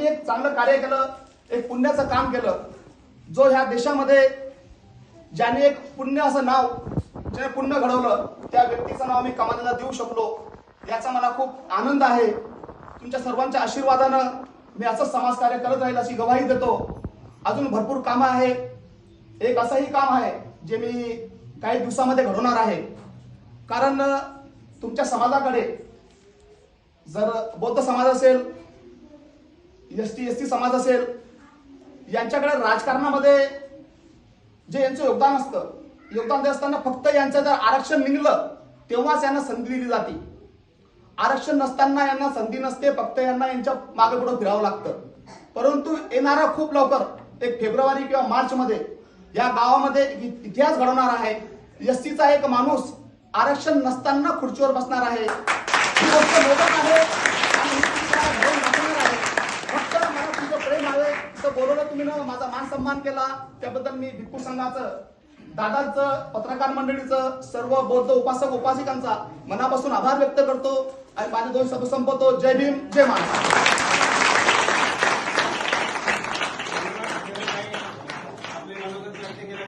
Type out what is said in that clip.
त्यांनी एक चांगलं कार्य केलं, एक पुण्याचं काम केलं, जो ह्या देशामध्ये ज्याने एक पुण्य असं नाव, ज्याने पुण्य घडवलं, त्या व्यक्तीचं नाव मी कमानीला देऊ शकलो, याचा मला खूप आनंद आहे. तुमच्या सर्वांच्या आशीर्वादानं मी असंच समाजकार्य करत राहील अशी ग्वाही देतो. अजून भरपूर कामं आहे. एक असंही काम आहे जे मी काही दिवसामध्ये घडवणार आहे. कारण तुमच्या समाजाकडे जर बौद्ध समाज असेल, एसटी समाज असेल, यांच्याकडे राजकारणामध्ये जे यांचं योगदान असतं, योगदान देत असताना फक्त यांचं जर आरक्षण निघलं तेव्हाच यांना संधी दिली जाते. आरक्षण नसताना यांना संधी नसते, फक्त यांना यांच्या मागे पुढे फिरावं लागतं. परंतु येणारा खूप लवकर 1 फेब्रुवारी किंवा मार्च मध्ये या गावामध्ये इतिहास घडवणार आहे. एसटीचा एक माणूस आरक्षण नसताना खुर्चीवर बसणार आहे. ही गोष्ट मोदक आहे आणि ही तुम्हाला घडवून दाखवणार आहे. फक्त मला तुमचं प्रेम आहे. तर बोलवलं तुम्ही ना, माझा मान सन्मान केला, त्याबद्दल मी भिक्खू संघाचं, दादांचं, पत्रकार मंडळीचं, सर्व बौद्ध उपासक उपासिकांचा मनापासून आभार व्यक्त करतो आणि माझे 2 शब्द संपवतो. जय भीम, जय महाराष्ट्र.